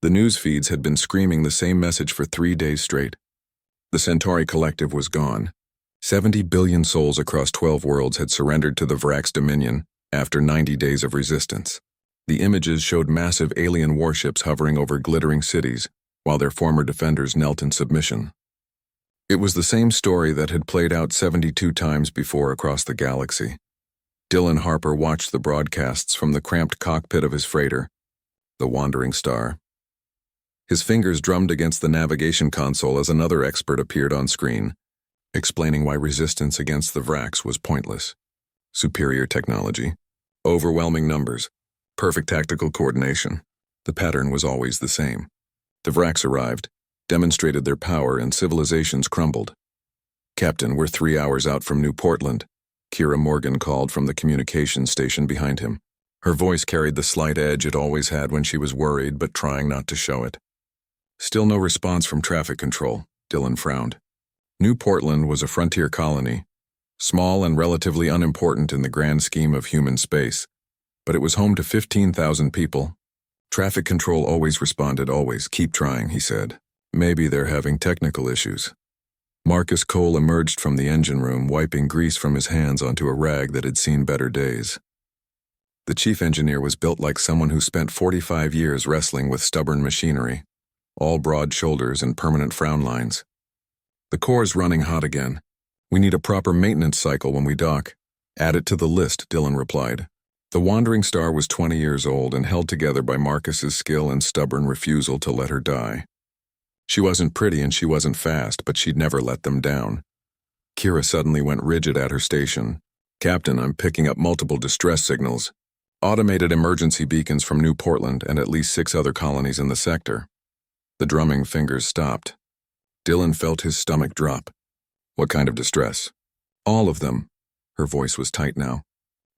The news feeds had been screaming the same message for 3 days straight. The Centauri Collective was gone. 70 billion souls across 12 worlds had surrendered to the Vrax Dominion after 90 days of resistance. The images showed massive alien warships hovering over glittering cities, while their former defenders knelt in submission. It was the same story that had played out 72 times before across the galaxy. Dylan Harper watched the broadcasts from the cramped cockpit of his freighter, the Wandering Star. His fingers drummed against the navigation console as another expert appeared on screen, explaining why resistance against the Vrax was pointless. Superior technology, overwhelming numbers, perfect tactical coordination. The pattern was always the same. The Vrax arrived, demonstrated their power, and civilizations crumbled. "Captain, we're 3 hours out from New Portland," Kira Morgan called from the communications station behind him. Her voice carried the slight edge it always had when she was worried but trying not to show it. Still no response from traffic control, Dylan frowned. New Portland was a frontier colony, small and relatively unimportant in the grand scheme of human space, but it was home to 15,000 people. Traffic control always responded, "Always, keep trying," he said. "Maybe they're having technical issues." Marcus Cole emerged from the engine room, wiping grease from his hands onto a rag that had seen better days. The chief engineer was built like someone who spent 45 years wrestling with stubborn machinery, all broad shoulders and permanent frown lines. "The core's running hot again. We need a proper maintenance cycle when we dock." "Add it to the list," Dylan replied. The Wandering Star was 20 years old and held together by Marcus's skill and stubborn refusal to let her die. She wasn't pretty and she wasn't fast, but she'd never let them down. Kira suddenly went rigid at her station. "Captain, I'm picking up multiple distress signals. Automated emergency beacons from New Portland and at least 6 other colonies in the sector." The drumming fingers stopped. Dylan felt his stomach drop. "What kind of distress?" "All of them." Her voice was tight now.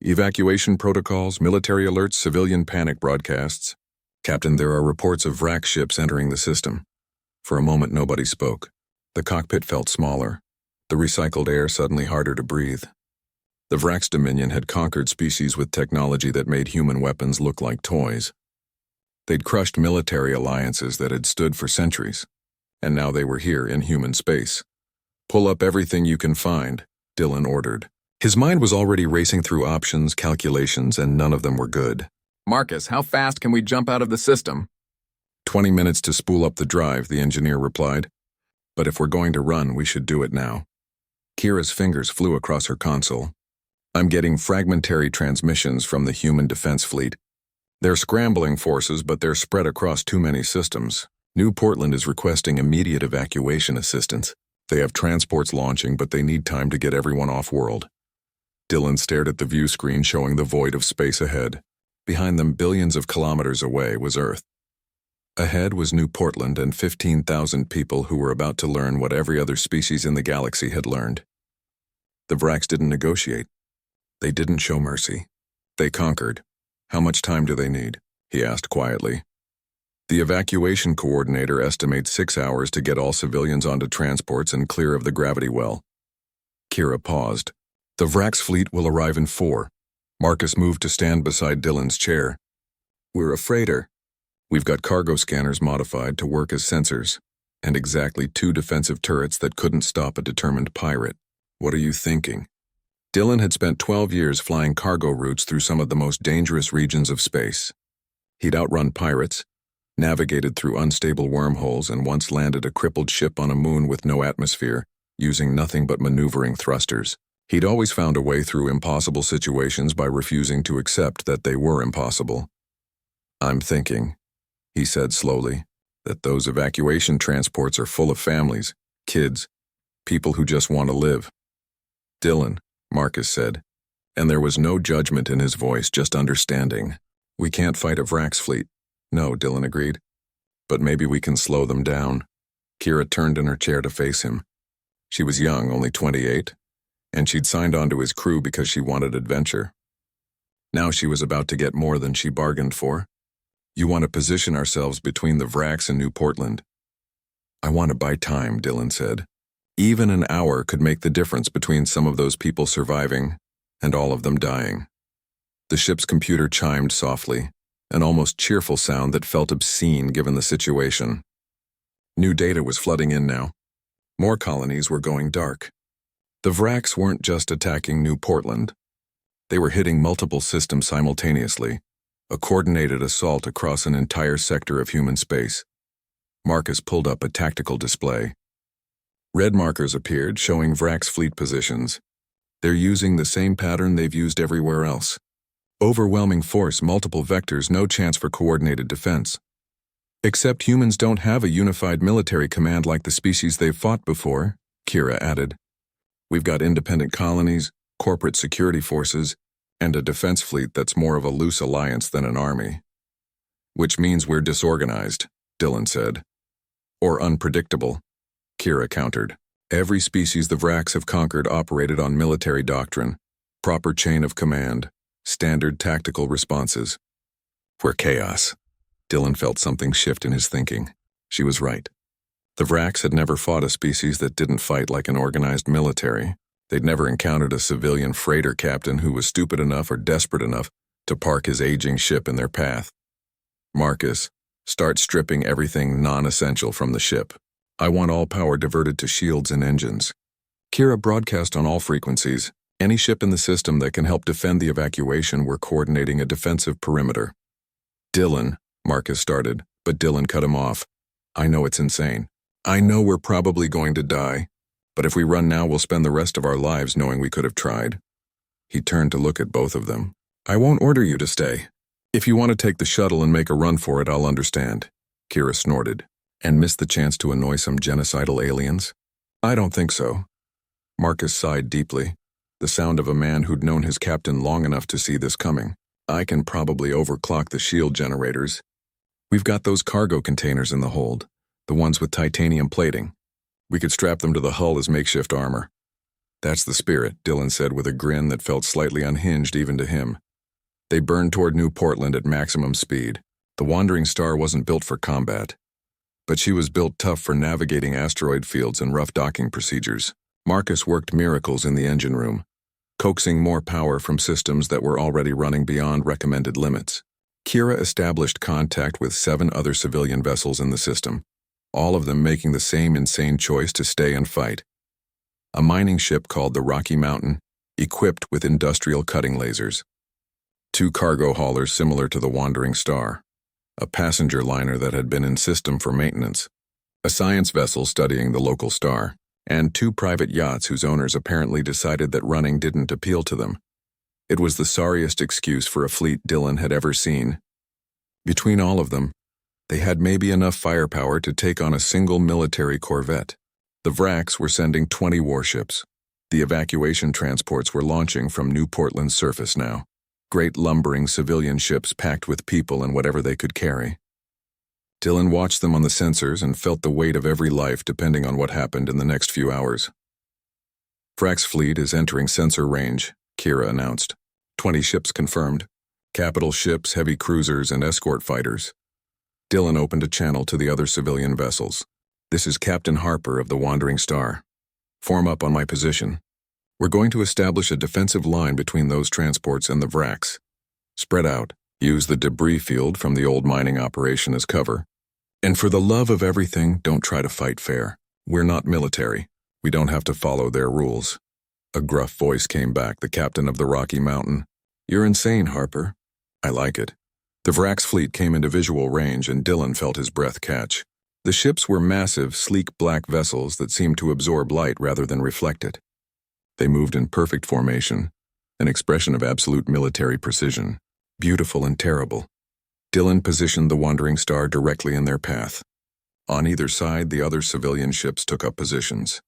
"Evacuation protocols, military alerts, civilian panic broadcasts." "Captain, there are reports of Vrax ships entering the system." For a moment nobody spoke. The cockpit felt smaller, the recycled air suddenly harder to breathe. The Vrax Dominion had conquered species with technology that made human weapons look like toys. They'd crushed military alliances that had stood for centuries, and now they were here in human space. "Pull up everything you can find," Dylan ordered. His mind was already racing through options, calculations, and none of them were good. "Marcus, how fast can we jump out of the system?" 20 minutes to spool up the drive, the engineer replied. "But if we're going to run, we should do it now." Kira's fingers flew across her console. "I'm getting fragmentary transmissions from the human defense fleet. They're scrambling forces, but they're spread across too many systems. New Portland is requesting immediate evacuation assistance. They have transports launching, but they need time to get everyone off-world." Dylan stared at the view screen showing the void of space ahead. Behind them, billions of kilometers away, was Earth. Ahead was New Portland and 15,000 people who were about to learn what every other species in the galaxy had learned. The Vrax didn't negotiate. They didn't show mercy. They conquered. "How much time do they need?" he asked quietly. "The evacuation coordinator estimates 6 hours to get all civilians onto transports and clear of the gravity well." Kira paused. "The Vrax fleet will arrive in 4. Marcus moved to stand beside Dylan's chair. "We're a freighter. We've got cargo scanners modified to work as sensors, and exactly 2 defensive turrets that couldn't stop a determined pirate. What are you thinking?" Dylan had spent 12 years flying cargo routes through some of the most dangerous regions of space. He'd outrun pirates, navigated through unstable wormholes, and once landed a crippled ship on a moon with no atmosphere, using nothing but maneuvering thrusters. He'd always found a way through impossible situations by refusing to accept that they were impossible. "I'm thinking," he said slowly, "that those evacuation transports are full of families, kids, people who just want to live." "Dylan," Marcus said, and there was no judgment in his voice, just understanding. "We can't fight a Vrax fleet." "No," Dylan agreed. "But maybe we can slow them down." Kira turned in her chair to face him. She was young, only 28, and she'd signed on to his crew because she wanted adventure. Now she was about to get more than she bargained for. "You want to position ourselves between the Vrax and New Portland." "I want to buy time," Dylan said. "Even an hour could make the difference between some of those people surviving and all of them dying." The ship's computer chimed softly. an almost cheerful sound that felt obscene given the situation. New data was flooding in now. More colonies were going dark. The Vracs weren't just attacking New Portland. They were hitting multiple systems simultaneously, a coordinated assault across an entire sector of human space. Marcus pulled up a tactical display. Red markers appeared, showing Vracs' fleet positions. They're using the same pattern they've used everywhere else. Overwhelming force, multiple vectors, no chance for coordinated defense. Except humans don't have a unified military command like the species they've fought before, Kira added. We've got independent colonies, corporate security forces, and a defense fleet that's more of a loose alliance than an army. Which means we're disorganized, Dylan said. Or unpredictable, Kira countered. Every species the Vracs have conquered operated on military doctrine, proper chain of command, standard tactical responses. We're chaos. Dylan felt something shift in his thinking. She was right. The Vracs had never fought a species that didn't fight like an organized military. They'd never encountered a civilian freighter captain who was stupid enough or desperate enough to park his aging ship in their path. Marcus, start stripping everything non-essential from the ship. I want all power diverted to shields and engines. Kira broadcast on all frequencies. Any ship in the system that can help defend the evacuation, we're coordinating a defensive perimeter. Dylan, Marcus started, but Dylan cut him off. I know it's insane. I know we're probably going to die, but if we run now, we'll spend the rest of our lives knowing we could have tried. He turned to look at both of them. I won't order you to stay. If you want to take the shuttle and make a run for it, I'll understand. Kira snorted. And miss the chance to annoy some genocidal aliens? I don't think so. Marcus sighed deeply, the sound of a man who'd known his captain long enough to see this coming. I can probably overclock the shield generators. We've got those cargo containers in the hold, the ones with titanium plating. We could strap them to the hull as makeshift armor. That's the spirit, Dylan said with a grin that felt slightly unhinged even to him. They burned toward New Portland at maximum speed. The Wandering Star wasn't built for combat, but she was built tough for navigating asteroid fields and rough docking procedures. Marcus worked miracles in the engine room, coaxing more power from systems that were already running beyond recommended limits. Kira established contact with 7 other civilian vessels in the system, all of them making the same insane choice to stay and fight. A mining ship called the Rocky Mountain, equipped with industrial cutting lasers. 2 cargo haulers similar to the Wandering Star. A passenger liner that had been in system for maintenance, a science vessel studying the local star, and 2 private yachts whose owners apparently decided that running didn't appeal to them. It was the sorriest excuse for a fleet Dylan had ever seen. Between all of them, they had maybe enough firepower to take on a single military corvette. The Vracs were sending 20 warships. The evacuation transports were launching from New Portland's surface now. Great lumbering civilian ships packed with people and whatever they could carry. Dylan watched them on the sensors and felt the weight of every life depending on what happened in the next few hours. Vrac's fleet is entering sensor range, Kira announced. 20 ships confirmed. Capital ships, heavy cruisers, and escort fighters. Dylan opened a channel to the other civilian vessels. This is Captain Harper of the Wandering Star. Form up on my position. We're going to establish a defensive line between those transports and the Vracs. Spread out. Use the debris field from the old mining operation as cover. And for the love of everything, don't try to fight fair. We're not military. We don't have to follow their rules. A gruff voice came back, the captain of the Rocky Mountain. You're insane, Harper. I like it. The Vracs fleet came into visual range and Dylan felt his breath catch. The ships were massive, sleek black vessels that seemed to absorb light rather than reflect it. They moved in perfect formation, an expression of absolute military precision, beautiful and terrible. Dylan positioned the Wandering Star directly in their path. On either side, the other civilian ships took up positions.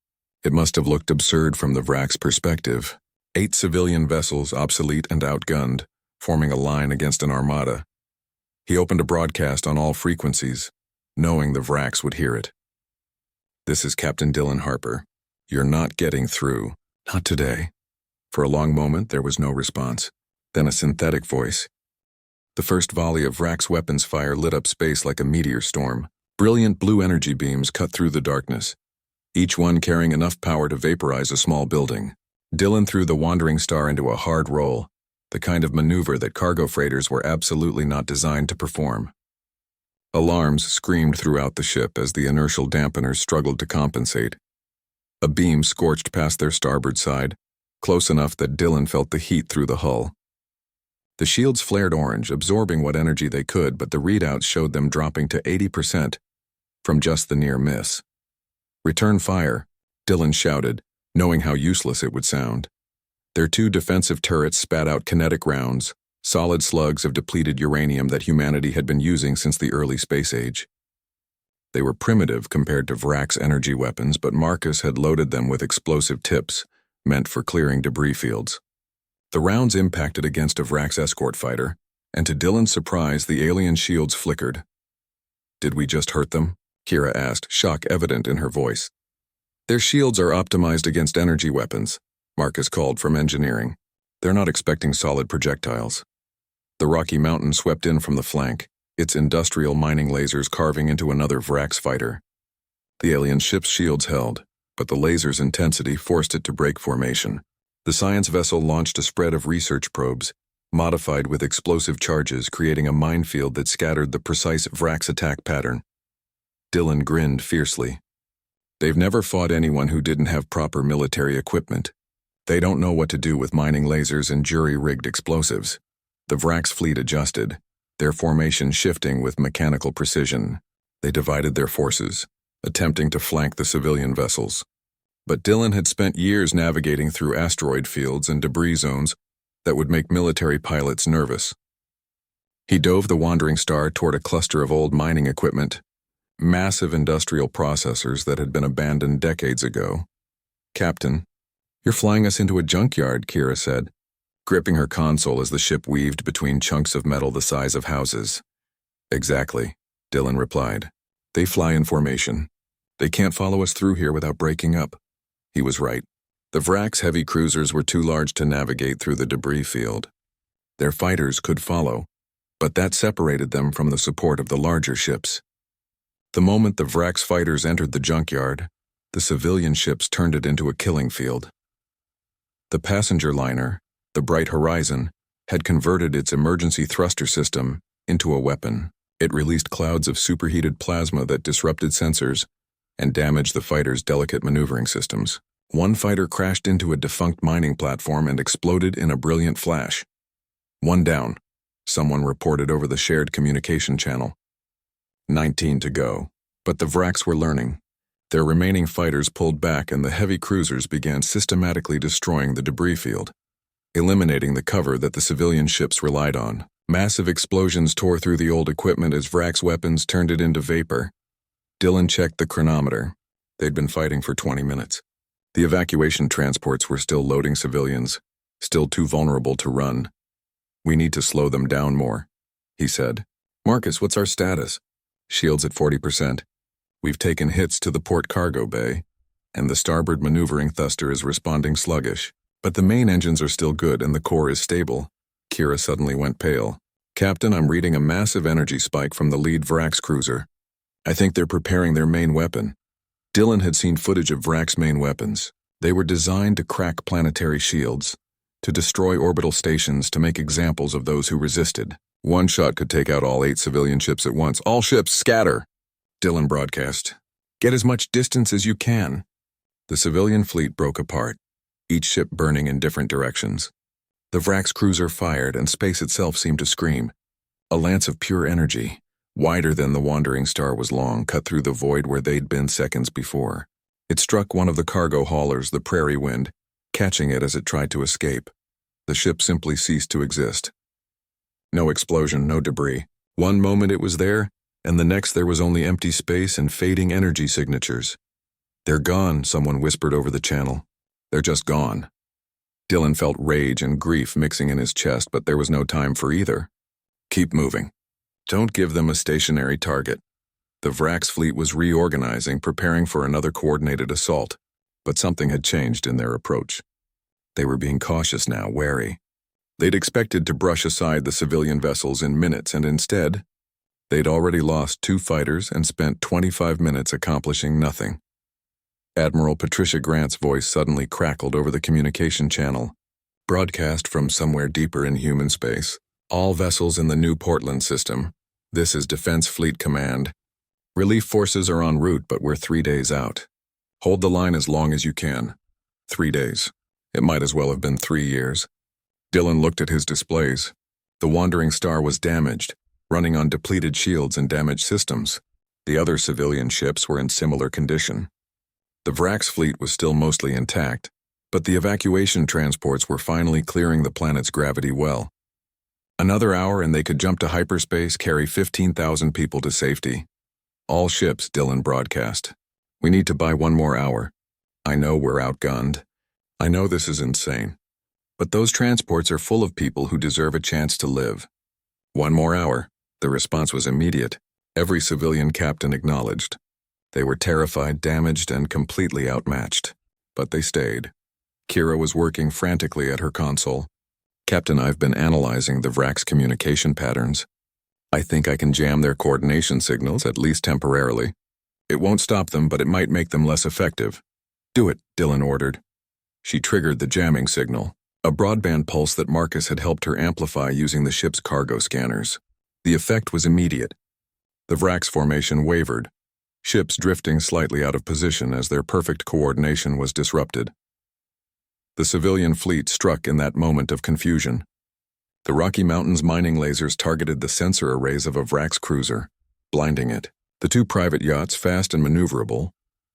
It must have looked absurd from the Vracs' perspective. 8 civilian vessels, obsolete and outgunned, forming a line against an armada. He opened a broadcast on all frequencies, knowing the Vracs would hear it. This is Captain Dylan Harper. You're not getting through. Not today. For a long moment, there was no response. Then a synthetic voice. The first volley of Vracs' weapons fire lit up space like a meteor storm. Brilliant blue energy beams cut through the darkness, each one carrying enough power to vaporize a small building. Dylan threw the Wandering Star into a hard roll, the kind of maneuver that cargo freighters were absolutely not designed to perform. Alarms screamed throughout the ship as the inertial dampeners struggled to compensate. A beam scorched past their starboard side, close enough that Dylan felt the heat through the hull. The shields flared orange, absorbing what energy they could, but the readouts showed them dropping to 80% from just the near miss. "Return fire," Dylan shouted, knowing how useless it would sound. Their two defensive turrets spat out kinetic rounds, solid slugs of depleted uranium that humanity had been using since the early space age. They were primitive compared to Vrak's energy weapons, but Marcus had loaded them with explosive tips, meant for clearing debris fields. The rounds impacted against a Vrak's escort fighter, and to Dylan's surprise, the alien shields flickered. "Did we just hurt them?" Kira asked, shock evident in her voice. "Their shields are optimized against energy weapons," Marcus called from engineering. "They're not expecting solid projectiles." The Rocky Mountain swept in from the flank, its industrial mining lasers carving into another Vrak's fighter. The alien ship's shields held, but the laser's intensity forced it to break formation. The science vessel launched a spread of research probes, modified with explosive charges, creating a minefield that scattered the precise Vrak's attack pattern. Dylan grinned fiercely. "They've never fought anyone who didn't have proper military equipment. They don't know what to do with mining lasers and jury-rigged explosives." The Vrak's fleet adjusted, their formation shifting with mechanical precision. They divided their forces, attempting to flank the civilian vessels. But Dylan had spent years navigating through asteroid fields and debris zones that would make military pilots nervous. He dove the Wandering Star toward a cluster of old mining equipment, massive industrial processors that had been abandoned decades ago. "Captain, you're flying us into a junkyard," Kira said, gripping her console as the ship weaved between chunks of metal the size of houses. "Exactly," Dylan replied. "They fly in formation. They can't follow us through here without breaking up." He was right. The Vrak's heavy cruisers were too large to navigate through the debris field. Their fighters could follow, but that separated them from the support of the larger ships. The moment the Vrak's fighters entered the junkyard, the civilian ships turned it into a killing field. The passenger liner, the Bright Horizon, had converted its emergency thruster system into a weapon. It released clouds of superheated plasma that disrupted sensors and damaged the fighters' delicate maneuvering systems. One fighter crashed into a defunct mining platform and exploded in a brilliant flash. "One down," someone reported over the shared communication channel. 19 to go. But the Vrak's were learning. Their remaining fighters pulled back and the heavy cruisers began systematically destroying the debris field, eliminating the cover that the civilian ships relied on. Massive explosions tore through the old equipment as Vrak's weapons turned it into vapor. Dylan checked the chronometer. They'd been fighting for 20 minutes. The evacuation transports were still loading civilians, still too vulnerable to run. "We need to slow them down more," he said. "Marcus, what's our status?" "Shields at 40%. We've taken hits to the port cargo bay, and the starboard maneuvering thruster is responding sluggish. But the main engines are still good and the core is stable." Kira suddenly went pale. "Captain, I'm reading a massive energy spike from the lead Vrak's cruiser. I think they're preparing their main weapon." Dylan had seen footage of Vrak's main weapons. They were designed to crack planetary shields, to destroy orbital stations, to make examples of those who resisted. One shot could take out all 8 civilian ships at once. "All ships, scatter!" Dylan broadcast. "Get as much distance as you can." The civilian fleet broke apart, each ship burning in different directions. The Vrak's cruiser fired, and space itself seemed to scream. A lance of pure energy, wider than the Wandering Star was long, cut through the void where they'd been seconds before. It struck one of the cargo haulers, the Prairie Wind, catching it as it tried to escape. The ship simply ceased to exist. No explosion, no debris. One moment it was there, and the next there was only empty space and fading energy signatures. "They're gone," someone whispered over the channel. "They're just gone." Dylan felt rage and grief mixing in his chest, but there was no time for either. "Keep moving. Don't give them a stationary target." The Vrak's fleet was reorganizing, preparing for another coordinated assault, but something had changed in their approach. They were being cautious now, wary. They'd expected to brush aside the civilian vessels in minutes, and instead, they'd already lost 2 fighters and spent 25 minutes accomplishing nothing. Admiral Patricia Grant's voice suddenly crackled over the communication channel. Broadcast from somewhere deeper in human space. All vessels in the New Portland system. This is Defense Fleet Command. Relief forces are en route, but we're 3 days out. Hold the line as long as you can. 3 days. It might as well have been 3 years. Dylan looked at his displays. The Wandering Star was damaged, running on depleted shields and damaged systems. The other civilian ships were in similar condition. The Vrax fleet was still mostly intact, but the evacuation transports were finally clearing the planet's gravity well. Another hour and they could jump to hyperspace, carry 15,000 people to safety. All ships, Dylan broadcast. We need to buy 1 more hour. I know we're outgunned. I know this is insane. But those transports are full of people who deserve a chance to live. 1 more hour. The response was immediate. Every civilian captain acknowledged. They were terrified, damaged, and completely outmatched. But they stayed. Kira was working frantically at her console. Captain, I've been analyzing the Vrax communication patterns. I think I can jam their coordination signals, at least temporarily. It won't stop them, but it might make them less effective. Do it, Dylan ordered. She triggered the jamming signal, a broadband pulse that Marcus had helped her amplify using the ship's cargo scanners. The effect was immediate. The Vrax formation wavered, ships drifting slightly out of position as their perfect coordination was disrupted. The civilian fleet struck in that moment of confusion. The Rocky Mountains mining lasers targeted the sensor arrays of a Vrax cruiser, blinding it. The 2 private yachts, fast and maneuverable,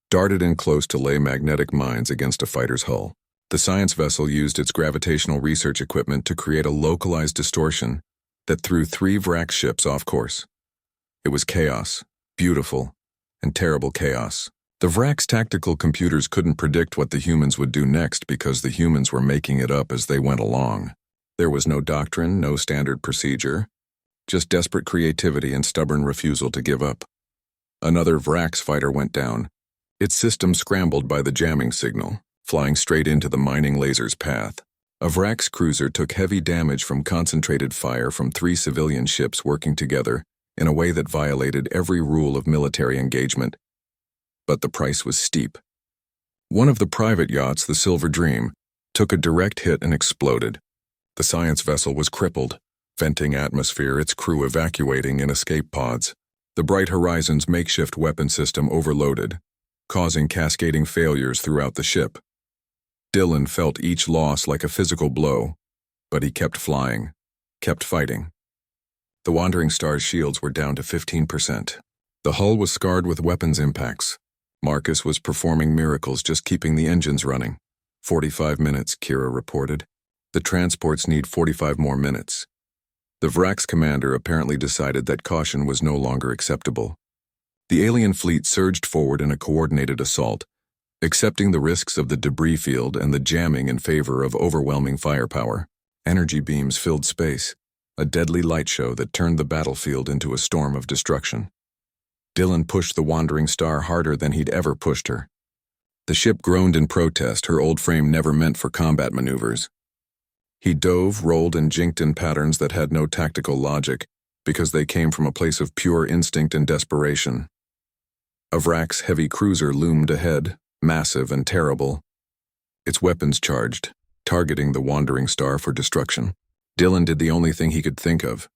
darted in close to lay magnetic mines against a fighter's hull. The science vessel used its gravitational research equipment to create a localized distortion that threw 3 Vrax ships off course. It was chaos, beautiful, and terrible chaos. The Vrax tactical computers couldn't predict what the humans would do next because the humans were making it up as they went along. There was no doctrine, no standard procedure, just desperate creativity and stubborn refusal to give up. Another Vrax fighter went down, its system scrambled by the jamming signal, flying straight into the mining laser's path. A Vrax cruiser took heavy damage from concentrated fire from 3 civilian ships working together in a way that violated every rule of military engagement. But the price was steep. One of the private yachts, the Silver Dream, took a direct hit and exploded. The science vessel was crippled, venting atmosphere, its crew evacuating in escape pods. The Bright Horizons makeshift weapon system overloaded, causing cascading failures throughout the ship. Dylan felt each loss like a physical blow, but he kept flying, kept fighting. The Wandering Star's shields were down to 15%. The hull was scarred with weapons impacts. Marcus was performing miracles just keeping the engines running. 45 minutes, Kira reported. The transports need 45 more minutes. The Vrax commander apparently decided that caution was no longer acceptable. The alien fleet surged forward in a coordinated assault, accepting the risks of the debris field and the jamming in favor of overwhelming firepower. Energy beams filled space, a deadly light show that turned the battlefield into a storm of destruction. Dylan pushed the Wandering Star harder than he'd ever pushed her. The ship groaned in protest, her old frame never meant for combat maneuvers. He dove, rolled, and jinked in patterns that had no tactical logic because they came from a place of pure instinct and desperation. A Vrax heavy cruiser loomed ahead, massive and terrible, its weapons charged, targeting the Wandering Star for destruction. Dylan did the only thing he could think of.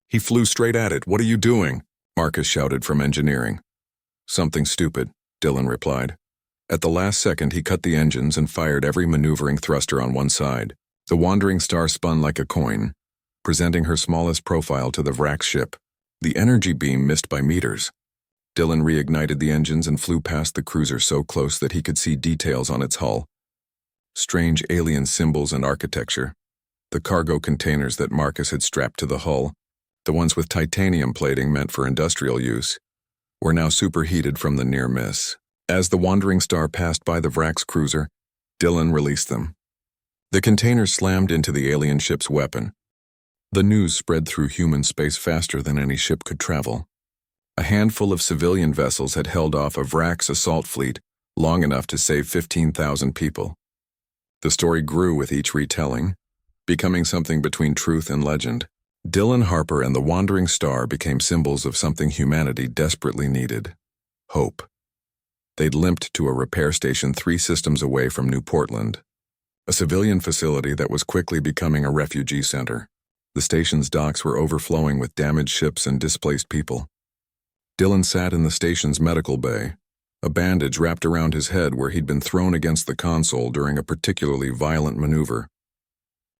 He flew straight at it. "What are you doing?" Marcus shouted from engineering. "Something stupid," Dylan replied. At the last second, he cut the engines and fired every maneuvering thruster on one side. The Wandering Star spun like a coin, presenting her smallest profile to the Vrax ship. The energy beam missed by meters. Dylan reignited the engines and flew past the cruiser so close that he could see details on its hull. Strange alien symbols and architecture. The cargo containers that Marcus had strapped to the hull, the ones with titanium plating meant for industrial use, were now superheated from the near miss. As the Wandering Star passed by the Vrax cruiser, Dylan released them. The containers slammed into the alien ship's weapon. The news spread through human space faster than any ship could travel. A handful of civilian vessels had held off a Vrax assault fleet long enough to save 15,000 people. The story grew with each retelling, becoming something between truth and legend. Dylan Harper and the Wandering Star became symbols of something humanity desperately needed: hope. They'd limped to a repair station 3 systems away from New Portland, a civilian facility that was quickly becoming a refugee center. The station's docks were overflowing with damaged ships and displaced people. Dylan sat in the station's medical bay, a bandage wrapped around his head where he'd been thrown against the console during a particularly violent maneuver.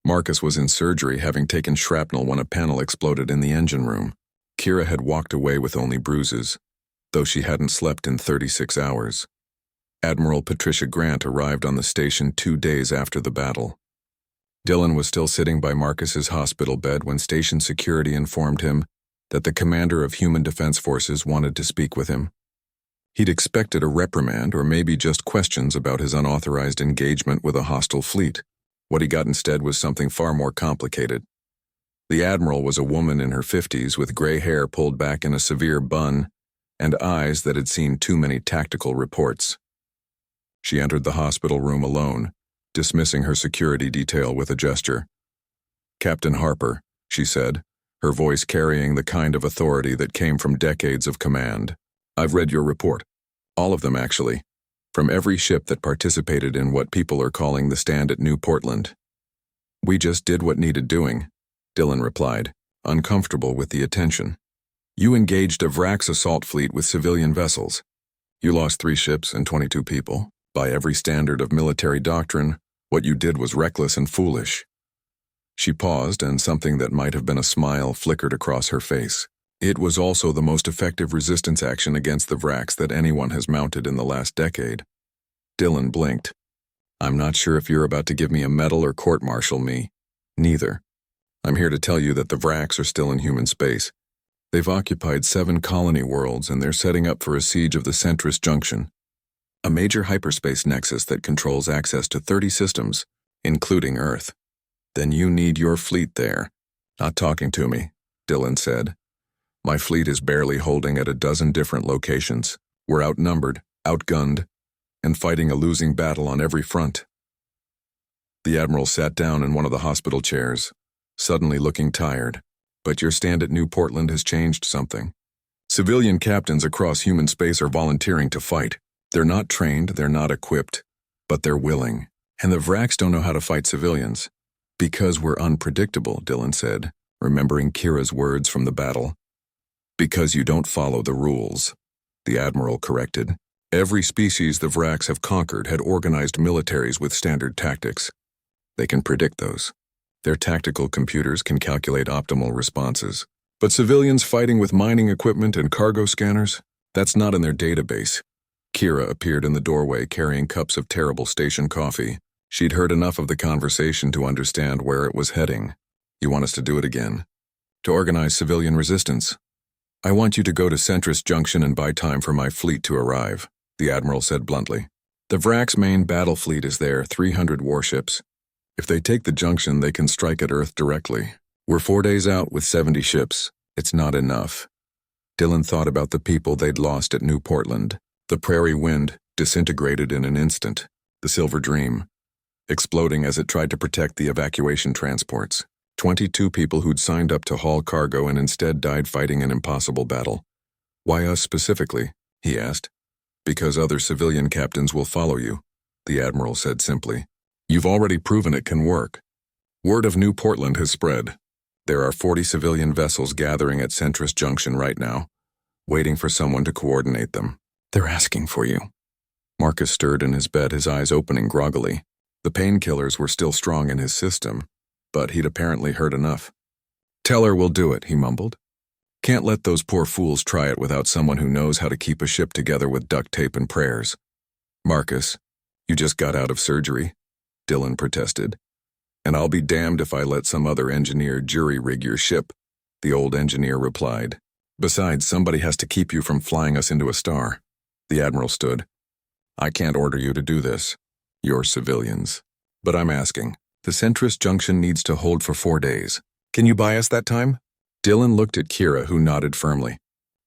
Marcus was in surgery, having taken shrapnel when a panel exploded in the engine room. Kira had walked away with only bruises, though she hadn't slept in 36 hours. Admiral Patricia Grant arrived on the station 2 days after the battle. Dylan was still sitting by Marcus's hospital bed when station security informed him that the commander of Human Defense Forces wanted to speak with him. He'd expected a reprimand or maybe just questions about his unauthorized engagement with a hostile fleet. What he got instead was something far more complicated. The admiral was a woman in her 50s with gray hair pulled back in a severe bun and eyes that had seen too many tactical reports. She entered the hospital room alone, dismissing her security detail with a gesture. "Captain Harper," she said, her voice carrying the kind of authority that came from decades of command. "I've read your report. All of them, actually. From every ship that participated in what people are calling the stand at New Portland." "We just did what needed doing," Dylan replied, uncomfortable with the attention. "You engaged a Vrax assault fleet with civilian vessels. You lost 3 ships and 22 people. By every standard of military doctrine, what you did was reckless and foolish." She paused, and something that might have been a smile flickered across her face. "It was also the most effective resistance action against the Vrax that anyone has mounted in the last decade." Dylan blinked. "I'm not sure if you're about to give me a medal or court-martial me. Neither. I'm here to tell you that the Vrax are still in human space. They've occupied 7 colony worlds, and they're setting up for a siege of the Centris Junction, a major hyperspace nexus that controls access to 30 systems, including Earth. Then you need your fleet there." "Not talking to me," Dylan said. "My fleet is barely holding at a dozen different locations. We're outnumbered, outgunned, and fighting a losing battle on every front." The Admiral sat down in one of the hospital chairs, suddenly looking tired. "But your stand at New Portland has changed something. Civilian captains across human space are volunteering to fight. They're not trained, they're not equipped, but they're willing. And the Vrax don't know how to fight civilians." "Because we're unpredictable," Dylan said, remembering Kira's words from the battle. "Because you don't follow the rules," the Admiral corrected. "Every species the Vrax have conquered had organized militaries with standard tactics. They can predict those. Their tactical computers can calculate optimal responses. But civilians fighting with mining equipment and cargo scanners, that's not in their database." Kira appeared in the doorway carrying cups of terrible station coffee. She'd heard enough of the conversation to understand where it was heading. "You want us to do it again? To organize civilian resistance?" "I want you to go to Centris Junction and buy time for my fleet to arrive," the Admiral said bluntly. "The Vrax main battle fleet is there, 300 warships. If they take the junction, they can strike at Earth directly. We're 4 days out with 70 ships. It's not enough." Dylan thought about the people they'd lost at New Portland. The Prairie Wind disintegrated in an instant. The Silver Dream, exploding as it tried to protect the evacuation transports. 22 people who'd signed up to haul cargo and instead died fighting an impossible battle. "Why us specifically?" he asked. "Because other civilian captains will follow you," the Admiral said simply. "You've already proven it can work. Word of New Portland has spread. There are 40 civilian vessels gathering at Centris Junction right now, waiting for someone to coordinate them. They're asking for you." Marcus stirred in his bed, his eyes opening groggily. The painkillers were still strong in his system, but he'd apparently heard enough. "Tell her we'll do it," he mumbled. "Can't let those poor fools try it without someone who knows how to keep a ship together with duct tape and prayers." "Marcus, you just got out of surgery," Dylan protested. "And I'll be damned if I let some other engineer jury-rig your ship," the old engineer replied. "Besides, somebody has to keep you from flying us into a star." The Admiral stood. "I can't order you to do this. You're civilians. But I'm asking. The Centris Junction needs to hold for 4 days. Can you buy us that time?" Dylan looked at Kira, who nodded firmly.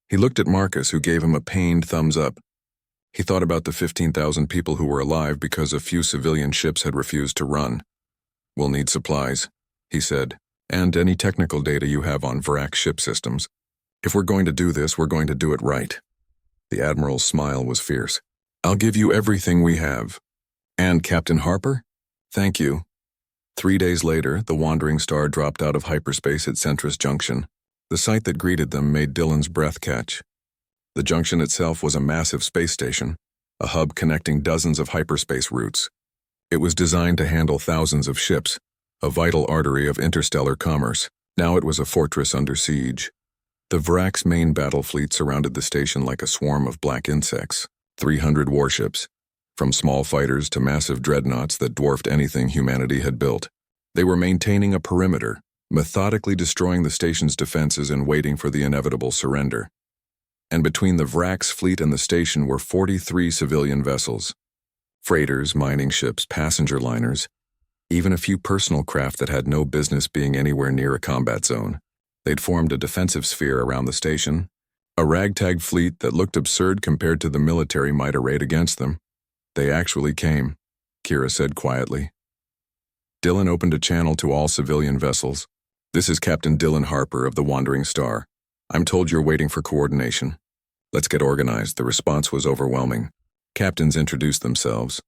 He looked at Marcus, who gave him a pained thumbs up. He thought about the 15,000 people who were alive because a few civilian ships had refused to run. "We'll need supplies," he said, "and any technical data you have on Vrax ship systems. If we're going to do this, we're going to do it right." The Admiral's smile was fierce. "I'll give you everything we have." "And Captain Harper?" Thank you. 3 days later, the wandering star dropped out of hyperspace at Centris Junction. The sight that greeted them made Dylan's breath catch. The junction itself was a massive space station, a hub connecting dozens of hyperspace routes. It was designed to handle thousands of ships, a vital artery of interstellar commerce. Now it was a fortress under siege. The Vrak's main battle fleet surrounded the station like a swarm of black insects. 300 warships, from small fighters to massive dreadnoughts that dwarfed anything humanity had built. They were maintaining a perimeter, methodically destroying the station's defenses and waiting for the inevitable surrender. And between the Vrak's fleet and the station were 43 civilian vessels. Freighters, mining ships, passenger liners, even a few personal craft that had no business being anywhere near a combat zone. They'd formed a defensive sphere around the station, a ragtag fleet that looked absurd compared to the military might arrayed against them. They actually came, Kira said quietly. Dylan opened a channel to all civilian vessels. This is Captain Dylan Harper of the Wandering Star. I'm told you're waiting for coordination. Let's get organized. The response was overwhelming. Captains introduced themselves.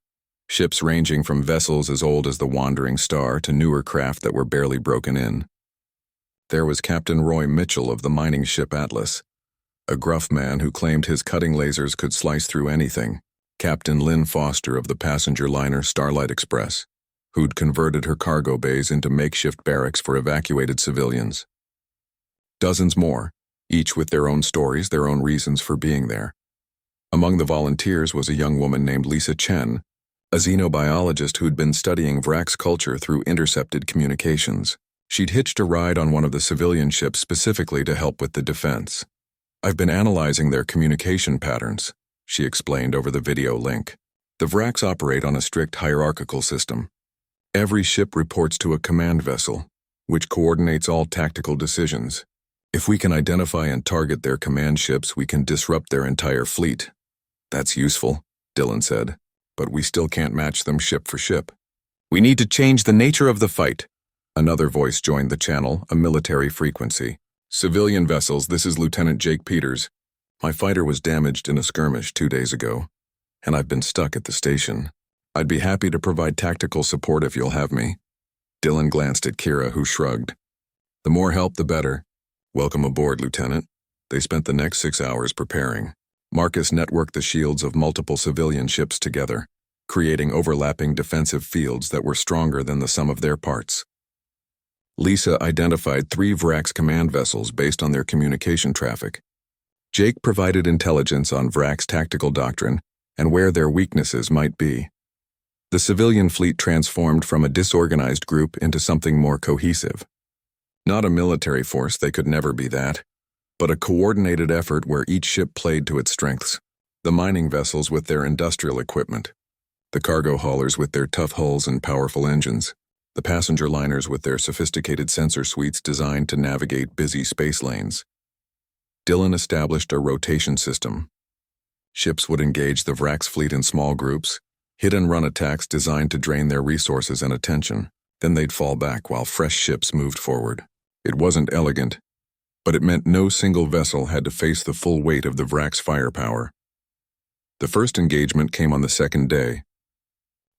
Ships ranging from vessels as old as the Wandering Star to newer craft that were barely broken in. There was Captain Roy Mitchell of the mining ship Atlas, a gruff man who claimed his cutting lasers could slice through anything. Captain Lynn Foster of the passenger liner Starlight Express, who'd converted her cargo bays into makeshift barracks for evacuated civilians. Dozens more, each with their own stories, their own reasons for being there. Among the volunteers was a young woman named Lisa Chen, a xenobiologist who'd been studying Vrak's culture through intercepted communications. She'd hitched a ride on one of the civilian ships specifically to help with the defense. I've been analyzing their communication patterns, she explained over the video link. The Vraks operate on a strict hierarchical system. Every ship reports to a command vessel, which coordinates all tactical decisions. If we can identify and target their command ships, we can disrupt their entire fleet. That's useful, Dylan said, but we still can't match them ship for ship. We need to change the nature of the fight. Another voice joined the channel, a military frequency. Civilian vessels, this is Lieutenant Jake Peters. My fighter was damaged in a skirmish 2 days ago, and I've been stuck at the station. I'd be happy to provide tactical support if you'll have me. Dylan glanced at Kira, who shrugged. The more help, the better. Welcome aboard, Lieutenant. They spent the next 6 hours preparing. Marcus networked the shields of multiple civilian ships together, creating overlapping defensive fields that were stronger than the sum of their parts. Lisa identified 3 Vrak's command vessels based on their communication traffic. Jake provided intelligence on Vrak's tactical doctrine and where their weaknesses might be. The civilian fleet transformed from a disorganized group into something more cohesive. Not a military force, they could never be that, but a coordinated effort where each ship played to its strengths. The mining vessels with their industrial equipment, the cargo haulers with their tough hulls and powerful engines, the passenger liners with their sophisticated sensor suites designed to navigate busy space lanes. Dylan established a rotation system. Ships would engage the Vrak's fleet in small groups, hit-and-run attacks designed to drain their resources and attention. Then they'd fall back while fresh ships moved forward. It wasn't elegant, but it meant no single vessel had to face the full weight of the Vrak's firepower. The first engagement came on the second day.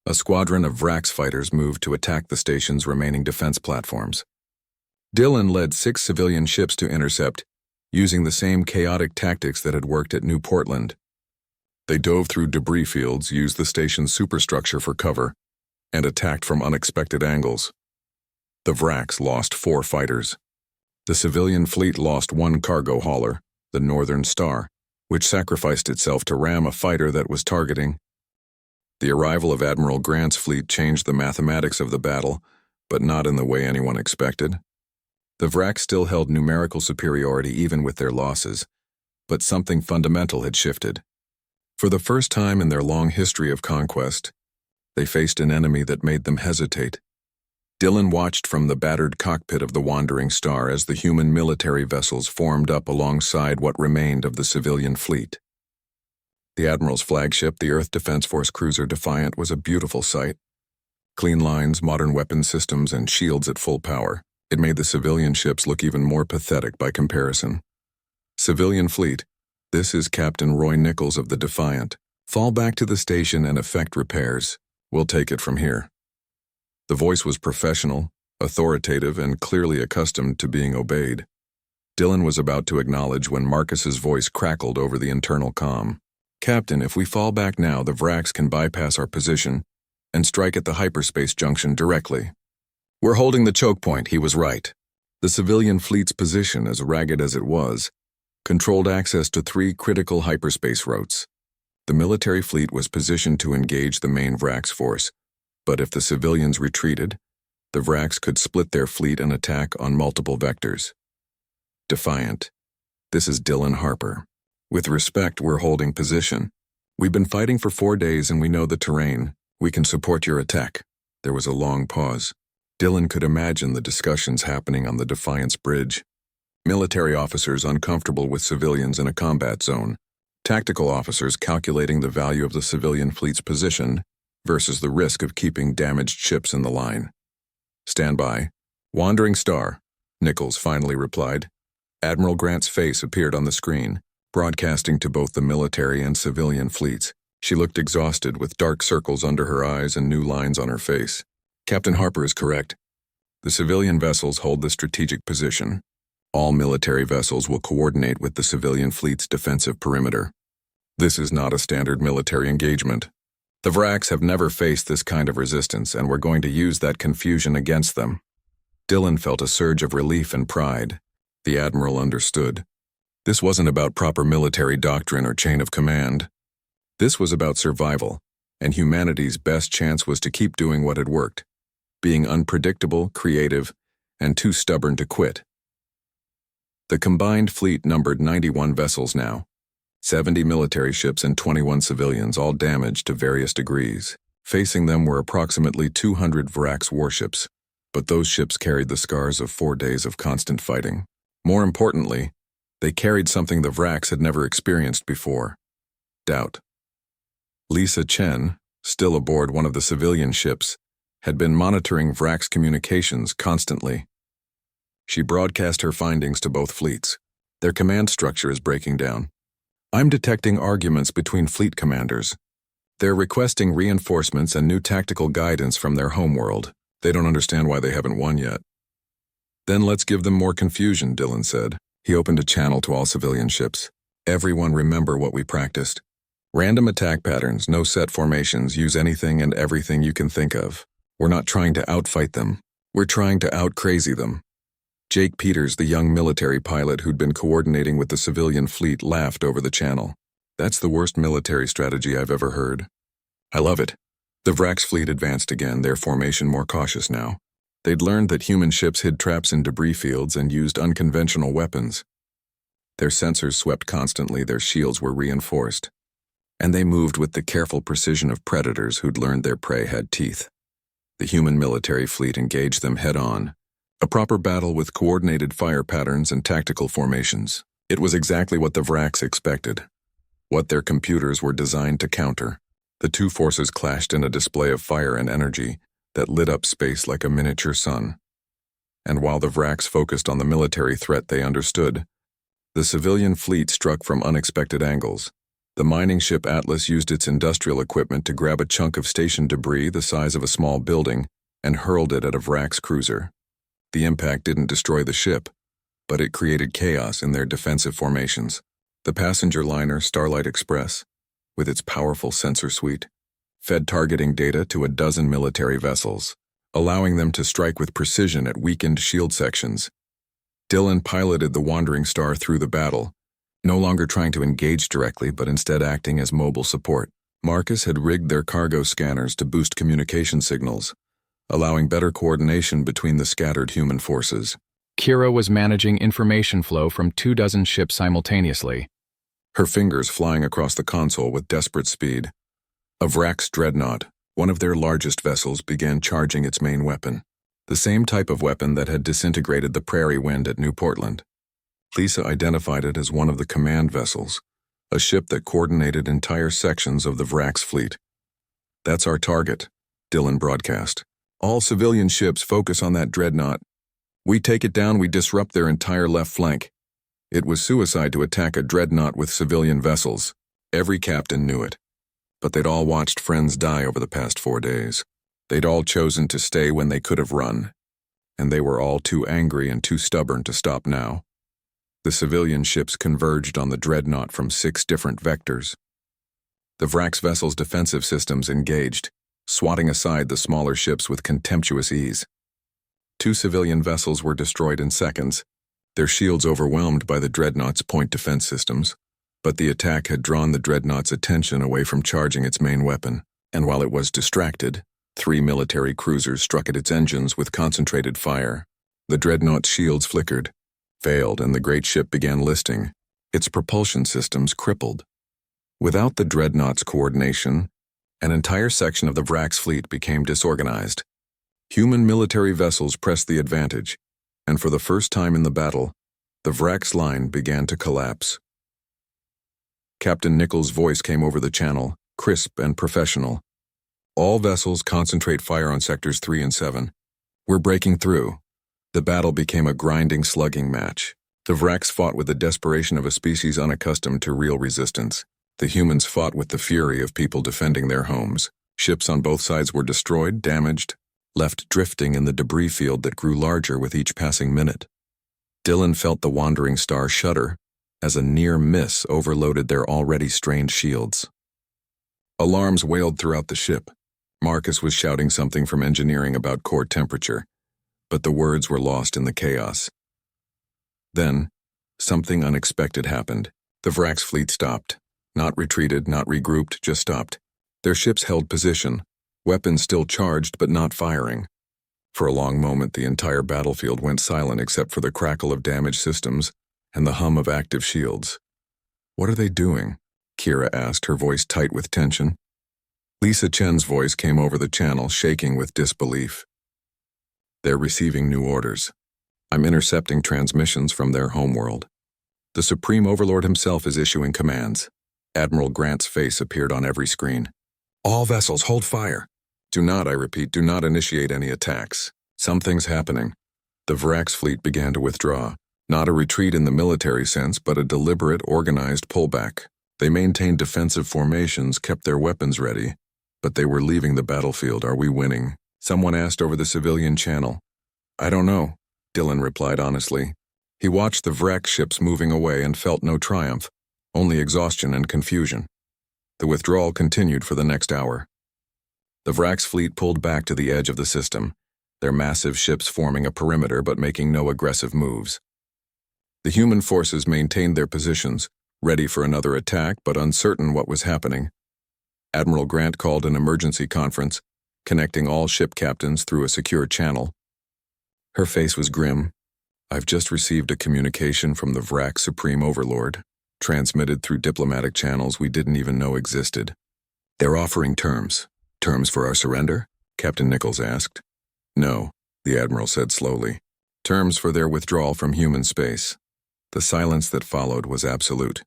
A squadron of Vrak's fighters moved to attack the station's remaining defense platforms. Dylan led 6 civilian ships to intercept, using the same chaotic tactics that had worked at New Portland. They dove through debris fields, used the station's superstructure for cover, and attacked from unexpected angles. The Vraks lost 4 fighters. The civilian fleet lost 1 cargo hauler, the Northern Star, which sacrificed itself to ram a fighter that was targeting. The arrival of Admiral Grant's fleet changed the mathematics of the battle, but not in the way anyone expected. The Vraks still held numerical superiority even with their losses, but something fundamental had shifted. For the first time in their long history of conquest, they faced an enemy that made them hesitate. Dylan watched from the battered cockpit of the Wandering Star as the human military vessels formed up alongside what remained of the civilian fleet. The Admiral's flagship, the Earth Defense Force cruiser Defiant, was a beautiful sight. Clean lines, modern weapon systems, and shields at full power. It made the civilian ships look even more pathetic by comparison. Civilian fleet, this is Captain Roy Nichols of the Defiant. Fall back to the station and effect repairs. We'll take it from here. The voice was professional, authoritative, and clearly accustomed to being obeyed. Dylan was about to acknowledge when Marcus's voice crackled over the internal comm. "Captain, if we fall back now, the Vrax can bypass our position and strike at the hyperspace junction directly." "We're holding the choke point," he was right. The civilian fleet's position, as ragged as it was, controlled access to 3 critical hyperspace routes. The military fleet was positioned to engage the main Vrax force, but if the civilians retreated, the Vrax could split their fleet and attack on multiple vectors. Defiant. "This is Dylan Harper. With respect, we're holding position. We've been fighting for 4 days and we know the terrain. We can support your attack." There was a long pause. Dylan could imagine the discussions happening on the Defiance Bridge. Military officers uncomfortable with civilians in a combat zone. Tactical officers calculating the value of the civilian fleet's position versus the risk of keeping damaged ships in the line. "Stand by. Wandering Star," Nichols finally replied. Admiral Grant's face appeared on the screen, broadcasting to both the military and civilian fleets. She looked exhausted, with dark circles under her eyes and new lines on her face. "Captain Harper is correct. The civilian vessels hold the strategic position. All military vessels will coordinate with the civilian fleet's defensive perimeter. This is not a standard military engagement. The Vrax have never faced this kind of resistance, and we're going to use that confusion against them." Dylan felt a surge of relief and pride. The Admiral understood. This wasn't about proper military doctrine or chain of command. This was about survival, and humanity's best chance was to keep doing what had worked, being unpredictable, creative, and too stubborn to quit. The combined fleet numbered 91 vessels now, 70 military ships and 21 civilians, all damaged to various degrees. Facing them were approximately 200 Vrax warships, but those ships carried the scars of 4 days of constant fighting. More importantly, they carried something the Vrax had never experienced before: doubt. Lisa Chen, still aboard one of the civilian ships, had been monitoring Vrax communications constantly. She broadcast her findings to both fleets. "Their command structure is breaking down. I'm detecting arguments between fleet commanders. They're requesting reinforcements and new tactical guidance from their homeworld. They don't understand why they haven't won yet." "Then let's give them more confusion," Dylan said. He opened a channel to all civilian ships. "Everyone remember what we practiced. Random attack patterns, no set formations, use anything and everything you can think of. We're not trying to outfight them. We're trying to out-crazy them." Jake Peters, the young military pilot who'd been coordinating with the civilian fleet, laughed over the channel. "That's the worst military strategy I've ever heard." "I love it." The Vrax fleet advanced again, their formation more cautious now. They'd learned that human ships hid traps in debris fields and used unconventional weapons. Their sensors swept constantly, their shields were reinforced. And they moved with the careful precision of predators who'd learned their prey had teeth. The human military fleet engaged them head-on. A proper battle with coordinated fire patterns and tactical formations. It was exactly what the Vrax expected, what their computers were designed to counter. The two forces clashed in a display of fire and energy that lit up space like a miniature sun. And while the Vrax focused on the military threat they understood, the civilian fleet struck from unexpected angles. The mining ship Atlas used its industrial equipment to grab a chunk of station debris the size of a small building and hurled it at a Vrax cruiser. The impact didn't destroy the ship, but it created chaos in their defensive formations. The passenger liner Starlight Express, with its powerful sensor suite, fed targeting data to a dozen military vessels, allowing them to strike with precision at weakened shield sections. Dylan piloted the Wandering Star through the battle, no longer trying to engage directly but instead acting as mobile support. Marcus had rigged their cargo scanners to boost communication signals, allowing better coordination between the scattered human forces. Kira was managing information flow from 24 ships simultaneously, her fingers flying across the console with desperate speed. A Vrax dreadnought, one of their largest vessels, began charging its main weapon, the same type of weapon that had disintegrated the Prairie Wind at New Portland. Lisa identified it as one of the command vessels, a ship that coordinated entire sections of the Vrax fleet. "That's our target," Dylan broadcast. "All civilian ships focus on that dreadnought. We take it down, we disrupt their entire left flank." It was suicide to attack a dreadnought with civilian vessels. Every captain knew it. But they'd all watched friends die over the past 4 days. They'd all chosen to stay when they could have run, and they were all too angry and too stubborn to stop now. The civilian ships converged on the dreadnought from 6 different vectors. The Vrax vessel's defensive systems engaged, swatting aside the smaller ships with contemptuous ease. 2 civilian vessels were destroyed in seconds, their shields overwhelmed by the dreadnought's point defense systems, but the attack had drawn the dreadnought's attention away from charging its main weapon, and while it was distracted, 3 military cruisers struck at its engines with concentrated fire. The dreadnought's shields flickered, failed, and the great ship began listing, its propulsion systems crippled. Without the dreadnought's coordination, an entire section of the Vrax fleet became disorganized. Human military vessels pressed the advantage, and for the first time in the battle, the Vrax line began to collapse. Captain Nichols' voice came over the channel, crisp and professional. All vessels concentrate fire on sectors 3 and 7. We're breaking through. The battle became a grinding, slugging match. The Vrax fought with the desperation of a species unaccustomed to real resistance. The humans fought with the fury of people defending their homes. Ships on both sides were destroyed, damaged, left drifting in the debris field that grew larger with each passing minute. Dylan felt the wandering star shudder as a near miss overloaded their already strained shields. Alarms wailed throughout the ship. Marcus was shouting something from engineering about core temperature, but the words were lost in the chaos. Then, something unexpected happened. The Vrax fleet stopped. Not retreated, not regrouped, just stopped. Their ships held position, weapons still charged but not firing. For a long moment, the entire battlefield went silent except for the crackle of damaged systems and the hum of active shields. "What are they doing?" Kira asked, her voice tight with tension. Lisa Chen's voice came over the channel, shaking with disbelief. "They're receiving new orders. I'm intercepting transmissions from their homeworld. The Supreme Overlord himself is issuing commands." Admiral Grant's face appeared on every screen. "All vessels, hold fire. Do not, I repeat, do not initiate any attacks. Something's happening." The Vrax fleet began to withdraw. Not a retreat in the military sense, but a deliberate, organized pullback. They maintained defensive formations, kept their weapons ready, but they were leaving the battlefield. "Are we winning?" Someone asked over the civilian channel. "I don't know," Dylan replied honestly. He watched the Vrax ships moving away and felt no triumph, only exhaustion and confusion. The withdrawal continued for the next hour. The Vrax fleet pulled back to the edge of the system, their massive ships forming a perimeter but making no aggressive moves. The human forces maintained their positions, ready for another attack but uncertain what was happening. Admiral Grant called an emergency conference, connecting all ship captains through a secure channel. Her face was grim. "I've just received a communication from the Vrax Supreme Overlord, transmitted through diplomatic channels we didn't even know existed. They're offering terms." "Terms for our surrender?" Captain Nichols asked. "No," the Admiral said slowly. "Terms for their withdrawal from human space." The silence that followed was absolute.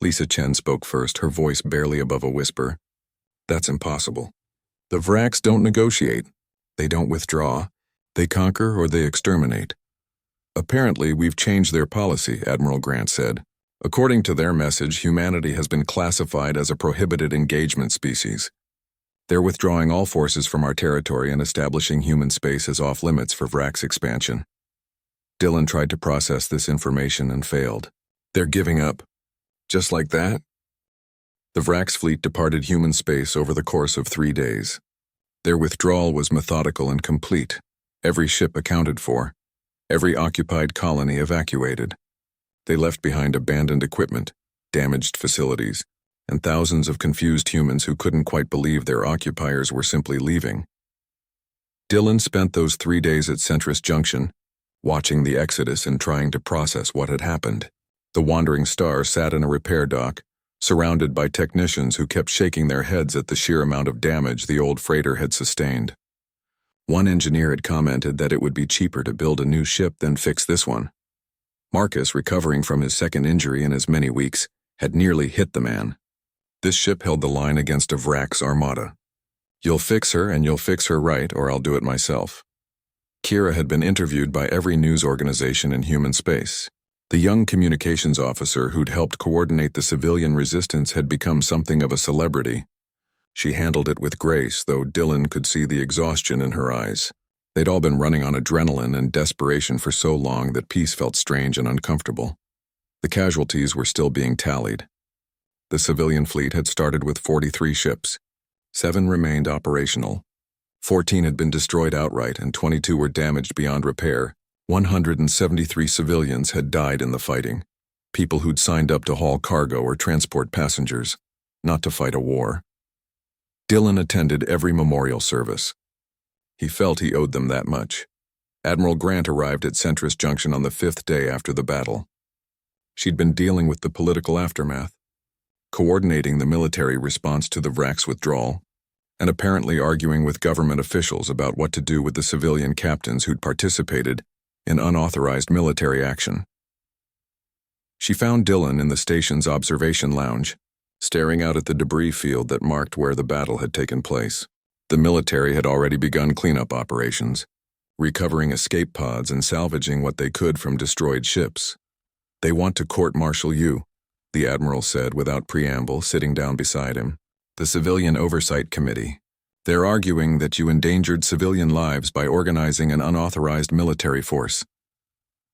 Lisa Chen spoke first, her voice barely above a whisper. "That's impossible. The Vrax don't negotiate. They don't withdraw. They conquer or they exterminate." "Apparently, we've changed their policy," Admiral Grant said. "According to their message, humanity has been classified as a prohibited engagement species. They're withdrawing all forces from our territory and establishing human space as off-limits for Vrax expansion." Dylan tried to process this information and failed. "They're giving up. Just like that?" The Vrax fleet departed human space over the course of 3 days. Their withdrawal was methodical and complete, every ship accounted for, every occupied colony evacuated. They left behind abandoned equipment, damaged facilities, and thousands of confused humans who couldn't quite believe their occupiers were simply leaving. Dylan spent those 3 days at Centris Junction, watching the exodus and trying to process what had happened. The wandering star sat in a repair dock, surrounded by technicians who kept shaking their heads at the sheer amount of damage the old freighter had sustained. One engineer had commented that it would be cheaper to build a new ship than fix this one. Marcus, recovering from his second injury in as many weeks, had nearly hit the man. This ship held the line against a Vrax armada. "You'll fix her, and you'll fix her right, or I'll do it myself." Kira had been interviewed by every news organization in human space. The young communications officer who'd helped coordinate the civilian resistance had become something of a celebrity. She handled it with grace, though Dylan could see the exhaustion in her eyes. They'd all been running on adrenaline and desperation for so long that peace felt strange and uncomfortable. The casualties were still being tallied. The civilian fleet had started with 43 ships. 7 remained operational. 14 had been destroyed outright and 22 were damaged beyond repair. 173 civilians had died in the fighting. People who'd signed up to haul cargo or transport passengers, not to fight a war. Dylan attended every memorial service. He felt he owed them that much. Admiral Grant arrived at Centris Junction on the 5th day after the battle. She'd been dealing with the political aftermath, coordinating the military response to the Vrax withdrawal, and apparently arguing with government officials about what to do with the civilian captains who'd participated in unauthorized military action. She found Dylan in the station's observation lounge, staring out at the debris field that marked where the battle had taken place. The military had already begun cleanup operations, recovering escape pods and salvaging what they could from destroyed ships. "They want to court-martial you," the admiral said without preamble, sitting down beside him. "The Civilian Oversight Committee. They're arguing that you endangered civilian lives by organizing an unauthorized military force."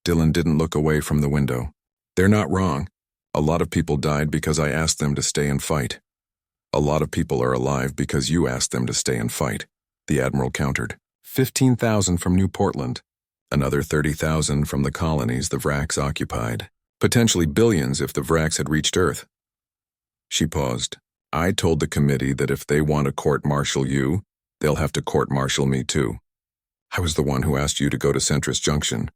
Dylan didn't look away from the window. "They're not wrong. A lot of people died because I asked them to stay and fight. A lot of people are alive because you asked them to stay and fight," the admiral countered. 15,000 from New Portland. Another 30,000 from the colonies the Vrax occupied. Potentially billions if the Vrax had reached Earth. She paused. "I told the committee that if they want to court-martial you, they'll have to court-martial me too. I was the one who asked you to go to Centris Junction."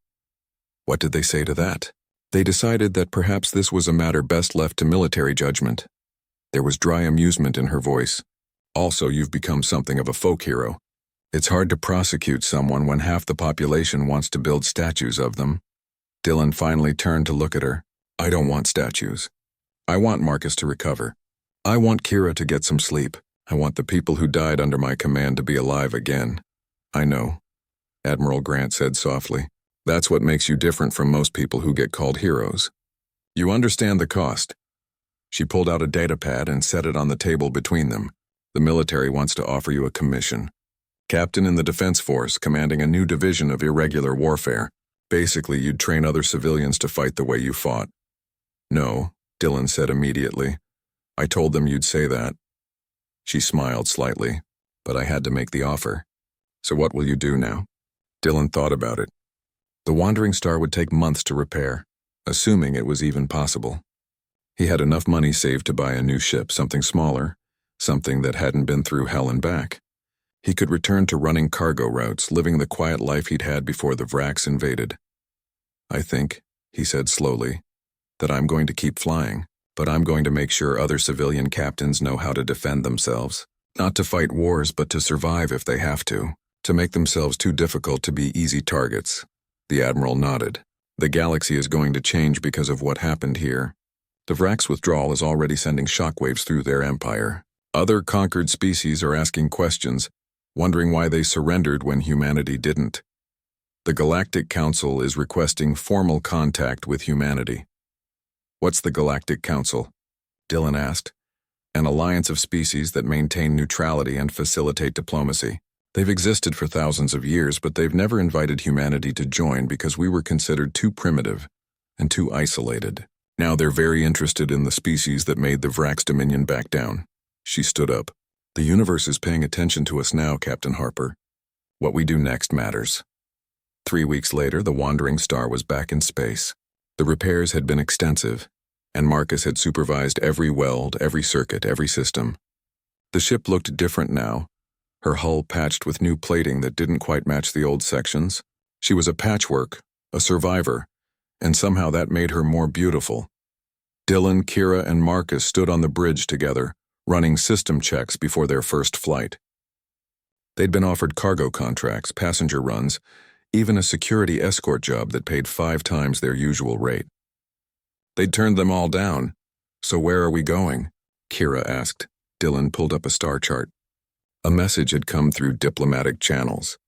"What did they say to that?" "They decided that perhaps this was a matter best left to military judgment." There was dry amusement in her voice. "Also, you've become something of a folk hero. It's hard to prosecute someone when half the population wants to build statues of them." Dylan finally turned to look at her. "I don't want statues. I want Marcus to recover. I want Kira to get some sleep. I want the people who died under my command to be alive again." "I know," Admiral Grant said softly. "That's what makes you different from most people who get called heroes. You understand the cost." She pulled out a datapad and set it on the table between them. "The military wants to offer you a commission. Captain in the Defense Force, commanding a new division of irregular warfare. Basically, you'd train other civilians to fight the way you fought." "No," Dylan said immediately. "I told them you'd say that." She smiled slightly, "But I had to make the offer. So what will you do now?" Dylan thought about it. The Wandering Star would take months to repair, assuming it was even possible. He had enough money saved to buy a new ship, something smaller, something that hadn't been through hell and back. He could return to running cargo routes, living the quiet life he'd had before the Vrax invaded. "I think," he said slowly, "that I'm going to keep flying, but I'm going to make sure other civilian captains know how to defend themselves. Not to fight wars, but to survive if they have to make themselves too difficult to be easy targets." The Admiral nodded. "The galaxy is going to change because of what happened here. The Vrax withdrawal is already sending shockwaves through their empire. Other conquered species are asking questions, wondering why they surrendered when humanity didn't. The Galactic Council is requesting formal contact with humanity." "What's the Galactic Council?" Dylan asked. "An alliance of species that maintain neutrality and facilitate diplomacy. They've existed for thousands of years, but they've never invited humanity to join because we were considered too primitive and too isolated. Now they're very interested in the species that made the Vrax Dominion back down." She stood up. "The universe is paying attention to us now, Captain Harper. What we do next matters." 3 weeks later, the Wandering Star was back in space. The repairs had been extensive, and Marcus had supervised every weld, every circuit, every system. The ship looked different now, her hull patched with new plating that didn't quite match the old sections. She was a patchwork, a survivor, and somehow that made her more beautiful. Dylan, Kira, and Marcus stood on the bridge together, running system checks before their first flight. They'd been offered cargo contracts, passenger runs, even a security escort job that paid 5 times their usual rate. They'd turned them all down. "So where are we going?" Kira asked. Dylan pulled up a star chart. A message had come through diplomatic channels,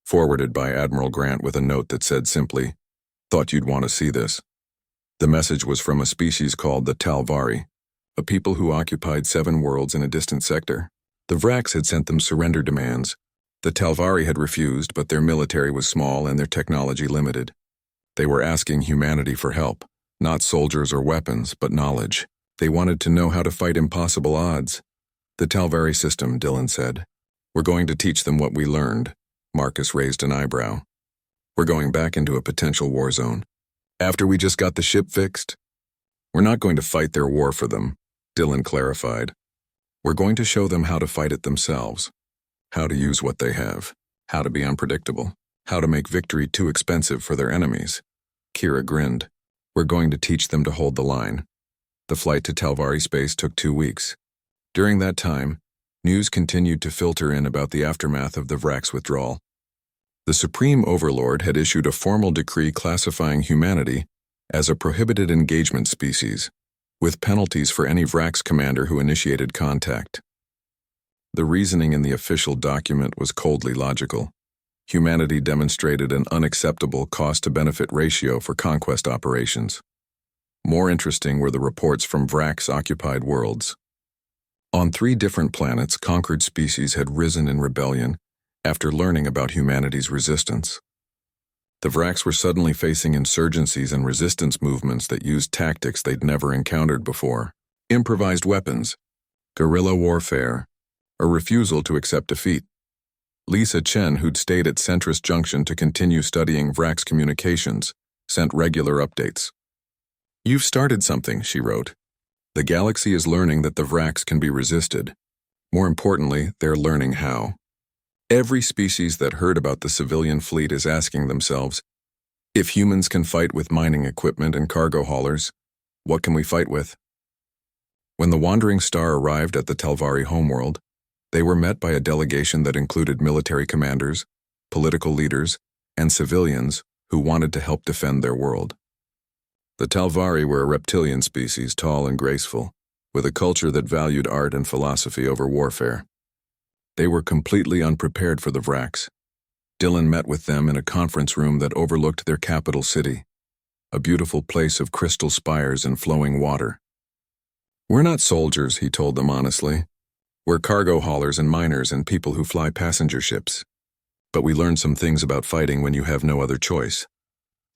forwarded by Admiral Grant with a note that said simply, "Thought you'd want to see this." The message was from a species called the Talvari, a people who occupied 7 worlds in a distant sector. The Vrax had sent them surrender demands. The Talvari had refused, but their military was small and their technology limited. They were asking humanity for help, not soldiers or weapons, but knowledge. They wanted to know how to fight impossible odds. The Talvari system, Dylan said. We're going to teach them what we learned. Marcus raised an eyebrow. We're going back into a potential war zone. After we just got the ship fixed? We're not going to fight their war for them, Dylan clarified. We're going to show them how to fight it themselves. How to use what they have. How to be unpredictable. How to make victory too expensive for their enemies. Kira grinned. We're going to teach them to hold the line. The flight to Talvari space took 2 weeks. During that time, news continued to filter in about the aftermath of the Vrax withdrawal. The Supreme Overlord had issued a formal decree classifying humanity as a prohibited engagement species, with penalties for any Vrax commander who initiated contact. The reasoning in the official document was coldly logical. Humanity demonstrated an unacceptable cost-to-benefit ratio for conquest operations. More interesting were the reports from Vrax-occupied worlds. On 3 different planets, conquered species had risen in rebellion after learning about humanity's resistance. The Vrax were suddenly facing insurgencies and resistance movements that used tactics they'd never encountered before. Improvised weapons, guerrilla warfare, a refusal to accept defeat. Lisa Chen, who'd stayed at Centris Junction to continue studying Vrax communications, sent regular updates. You've started something, she wrote. The galaxy is learning that the Vrax can be resisted. More importantly, they're learning how. Every species that heard about the civilian fleet is asking themselves, if humans can fight with mining equipment and cargo haulers, what can we fight with? When the Wandering Star arrived at the Talvari homeworld, they were met by a delegation that included military commanders, political leaders, and civilians who wanted to help defend their world. The Talvari were a reptilian species, tall and graceful, with a culture that valued art and philosophy over warfare. They were completely unprepared for the Vrax. Dylan met with them in a conference room that overlooked their capital city, a beautiful place of crystal spires and flowing water. We're not soldiers, he told them honestly. We're cargo haulers and miners and people who fly passenger ships. But we learned some things about fighting when you have no other choice.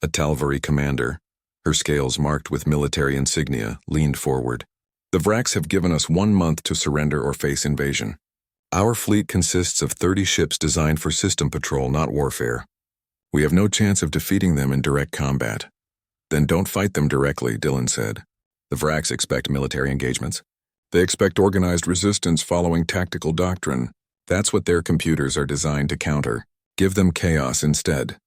A Talvari commander, her scales marked with military insignia, leaned forward. The Vrax have given us 1 month to surrender or face invasion. Our fleet consists of 30 ships designed for system patrol, not warfare. We have no chance of defeating them in direct combat. Then don't fight them directly, Dylan said. The Vrax expect military engagements. They expect organized resistance following tactical doctrine. That's what their computers are designed to counter. Give them chaos instead.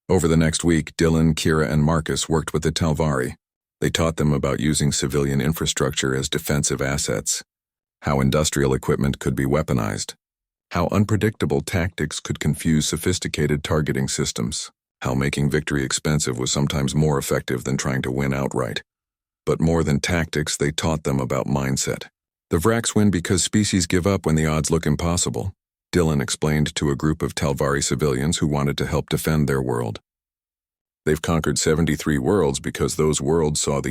Over the next week, Dylan, Kira, and Marcus worked with the Talvari. They taught them about using civilian infrastructure as defensive assets, how industrial equipment could be weaponized, how unpredictable tactics could confuse sophisticated targeting systems, how making victory expensive was sometimes more effective than trying to win outright. But more than tactics, they taught them about mindset. The Vrax win because species give up when the odds look impossible, Dylan explained to a group of Talvari civilians who wanted to help defend their world. They've conquered 73 worlds because those worlds saw the